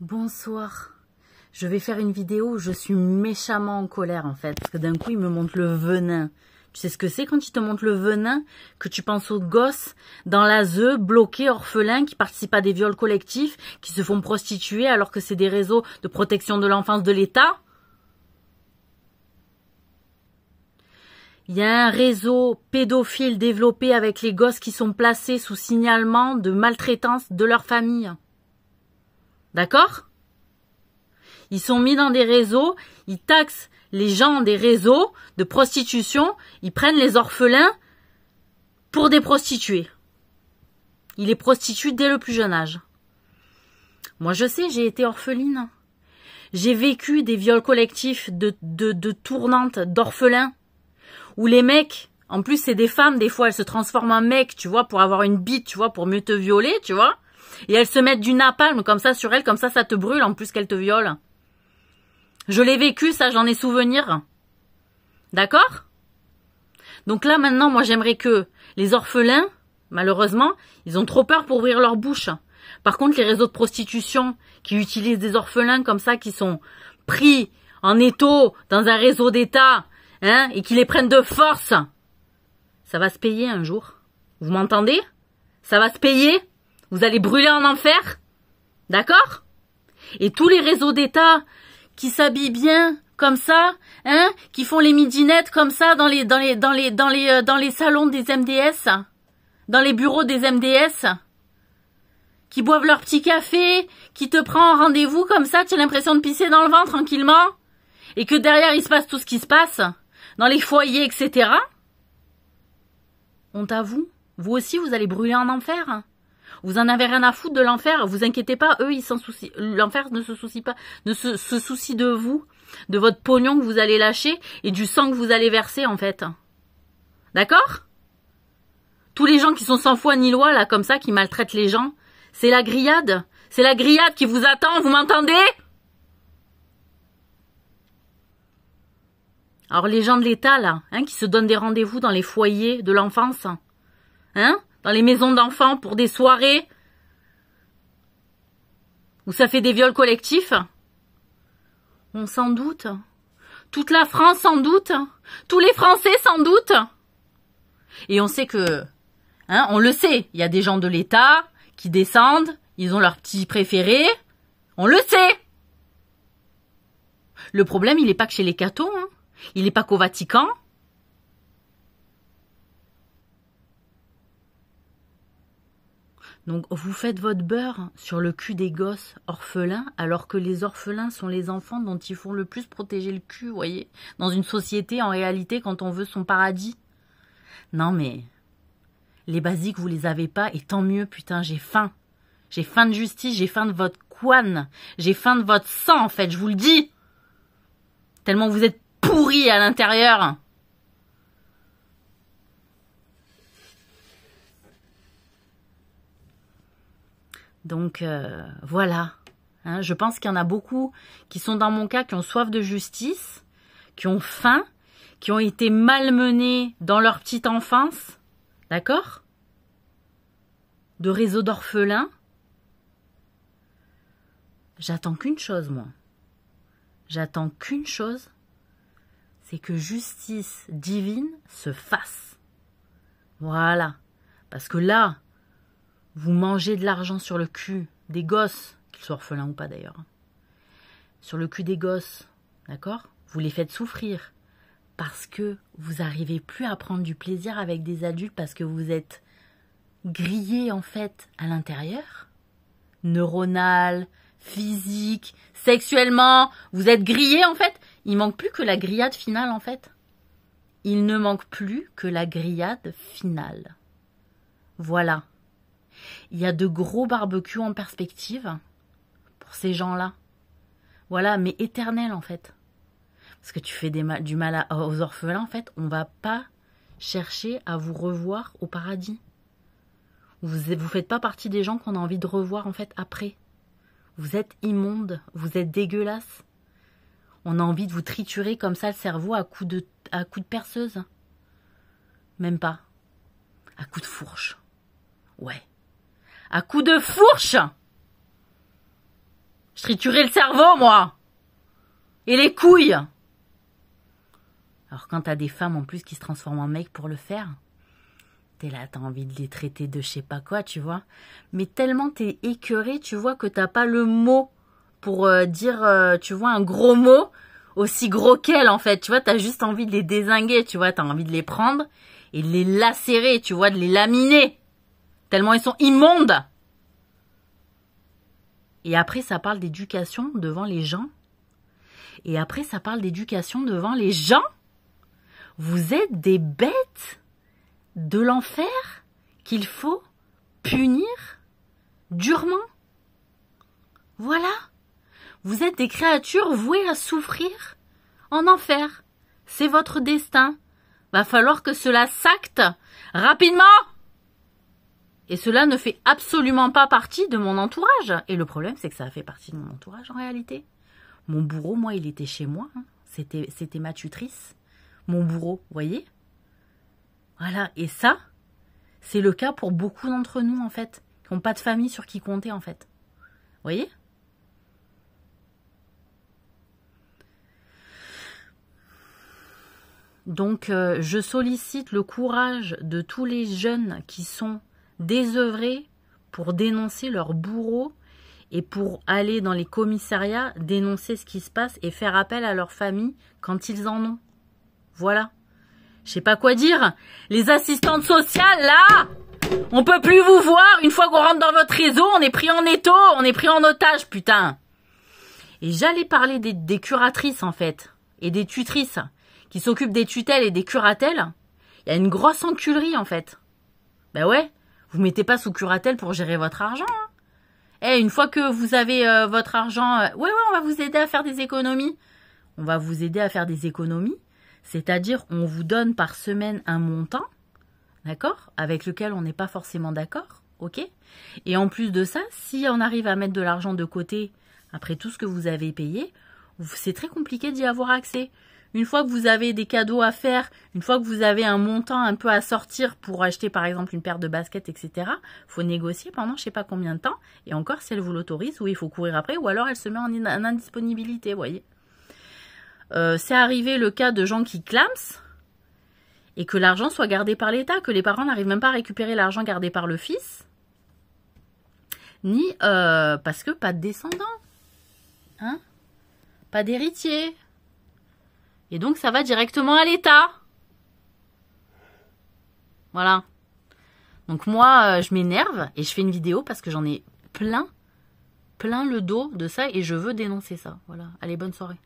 Bonsoir. Je vais faire une vidéo où je suis méchamment en colère en fait. Parce que d'un coup, il me montre le venin. Tu sais ce que c'est quand il te montre le venin? Que tu penses aux gosses dans l'ASE, bloqués, orphelins, qui participent à des viols collectifs, qui se font prostituer alors que c'est des réseaux de protection de l'enfance de l'État? Il y a un réseau pédophile développé avec les gosses qui sont placés sous signalement de maltraitance de leur famille. D'accord? Ils sont mis dans des réseaux, ils taxent les gens des réseaux de prostitution, ils prennent les orphelins pour des prostituées. Ils les prostituent dès le plus jeune âge. Moi je sais, j'ai été orpheline. J'ai vécu des viols collectifs de tournantes, d'orphelins, où les mecs, en plus c'est des femmes, des fois elles se transforment en mecs, tu vois, pour avoir une bite, tu vois, pour mieux te violer, tu vois. Et elles se mettent du napalm comme ça sur elles, comme ça te brûle en plus qu'elles te violent. Je l'ai vécu, ça, j'en ai souvenir. D'accord? Donc là, maintenant, moi, j'aimerais que les orphelins, malheureusement, ils ont trop peur pour ouvrir leur bouche. Par contre, les réseaux de prostitution qui utilisent des orphelins comme ça, qui sont pris en étau dans un réseau d'État, hein, et qui les prennent de force, ça va se payer un jour. Vous m'entendez? Ça va se payer. Vous allez brûler en enfer. D'accord? Et tous les réseaux d'État qui s'habillent bien comme ça, hein, qui font les midinettes comme ça dans les salons des MDS, dans les bureaux des MDS, qui boivent leur petit café, qui te prend en rendez-vous comme ça, tu as l'impression de pisser dans le ventre tranquillement, et que derrière il se passe tout ce qui se passe, dans les foyers, etc. Honte à vous. Vous aussi, vous allez brûler en enfer. Vous en avez rien à foutre de l'enfer, vous inquiétez pas, eux ils s'en soucient, l'enfer ne se soucie pas, se soucie de vous, de votre pognon que vous allez lâcher et du sang que vous allez verser en fait. D'accord? Tous les gens qui sont sans foi ni loi là comme ça, qui maltraitent les gens, c'est la grillade qui vous attend, vous m'entendez? Alors les gens de l'État là, hein, qui se donnent des rendez-vous dans les foyers de l'enfance, hein? Dans les maisons d'enfants pour des soirées où ça fait des viols collectifs. On s'en doute. Toute la France s'en doute. Tous les Français s'en doutent. Et on sait que, hein, on le sait, il y a des gens de l'État qui descendent, ils ont leurs petits préférés. On le sait. Le problème, il n'est pas que chez les cathos, hein. Il n'est pas qu'au Vatican. Donc, vous faites votre beurre sur le cul des gosses orphelins, alors que les orphelins sont les enfants dont il faut le plus protéger le cul, vous voyez, dans une société, en réalité, quand on veut son paradis. Non, mais les basiques, vous les avez pas, et tant mieux, putain, j'ai faim. J'ai faim de justice, j'ai faim de votre couenne, j'ai faim de votre sang, en fait, je vous le dis. Tellement vous êtes pourris à l'intérieur. Donc, voilà. Hein, je pense qu'il y en a beaucoup qui sont dans mon cas, qui ont soif de justice, qui ont faim, qui ont été malmenés dans leur petite enfance. D'accord? De réseaux d'orphelins. J'attends qu'une chose, moi. J'attends qu'une chose, c'est que justice divine se fasse. Voilà. Parce que là, vous mangez de l'argent sur le cul des gosses, qu'ils soient orphelins ou pas d'ailleurs. Sur le cul des gosses, d'accord? Vous les faites souffrir parce que vous n'arrivez plus à prendre du plaisir avec des adultes parce que vous êtes grillés en fait à l'intérieur. Neuronal, physique, sexuellement, vous êtes grillés en fait. Il manque plus que la grillade finale en fait. Il ne manque plus que la grillade finale. Voilà. Il y a de gros barbecues en perspective pour ces gens-là. Voilà, mais éternel en fait. Parce que tu fais du mal aux orphelins, en fait, on va pas chercher à vous revoir au paradis. Vous faites pas partie des gens qu'on a envie de revoir en fait après. Vous êtes immonde, vous êtes dégueulasse. On a envie de vous triturer comme ça le cerveau à coups de perceuse. Même pas. À coups de fourche. Ouais. À coups de fourche. Je triturais le cerveau, moi. Et les couilles. Alors quand t'as des femmes en plus qui se transforment en mecs pour le faire, t'es là, t'as envie de les traiter de je sais pas quoi, tu vois. Mais tellement t'es écœuré, tu vois, que t'as pas le mot pour dire, tu vois, un gros mot aussi gros qu'elle, en fait. Tu vois, t'as juste envie de les dézinguer, tu vois, t'as envie de les prendre et de les lacérer, tu vois, de les laminer. Tellement ils sont immondes. Et après, ça parle d'éducation devant les gens. Et après, ça parle d'éducation devant les gens. Vous êtes des bêtes de l'enfer qu'il faut punir durement. Voilà. Vous êtes des créatures vouées à souffrir en enfer. C'est votre destin. Va falloir que cela s'acte rapidement. Et cela ne fait absolument pas partie de mon entourage. Et le problème, c'est que ça fait partie de mon entourage en réalité. Mon bourreau, moi, il était chez moi. Hein. C'était ma tutrice. Mon bourreau, vous voyez? Voilà. Et ça, c'est le cas pour beaucoup d'entre nous, en fait. Qui n'ont pas de famille sur qui compter, en fait. Vous voyez? Donc, je sollicite le courage de tous les jeunes qui sont désœuvrés pour dénoncer leur bourreau et pour aller dans les commissariats, dénoncer ce qui se passe et faire appel à leur famille quand ils en ont. Voilà. Je sais pas quoi dire. Les assistantes sociales, là, on peut plus vous voir. Une fois qu'on rentre dans votre réseau, on est pris en étau, on est pris en otage, putain. Et j'allais parler des curatrices, en fait, et des tutrices qui s'occupent des tutelles et des curatelles. Il y a une grosse enculerie, en fait. Ben ouais. Vous mettez pas sous curatelle pour gérer votre argent. Hein. Eh, une fois que vous avez votre argent, ouais, on va vous aider à faire des économies. On va vous aider à faire des économies, c'est-à-dire on vous donne par semaine un montant, d'accord, avec lequel on n'est pas forcément d'accord, ok. Et en plus de ça, si on arrive à mettre de l'argent de côté après tout ce que vous avez payé, c'est très compliqué d'y avoir accès. Une fois que vous avez des cadeaux à faire, une fois que vous avez un montant un peu à sortir pour acheter par exemple une paire de baskets, etc., faut négocier pendant je sais pas combien de temps, et encore si elle vous l'autorise, ou il faut courir après, ou alors elle se met en indisponibilité, vous voyez. C'est arrivé le cas de gens qui clament, et que l'argent soit gardé par l'État, que les parents n'arrivent même pas à récupérer l'argent gardé par le fils, ni parce que pas de descendants, hein, pas d'héritier. Et donc, ça va directement à l'État. Voilà. Donc, moi, je m'énerve et je fais une vidéo parce que j'en ai plein le dos de ça et je veux dénoncer ça. Voilà. Allez, bonne soirée.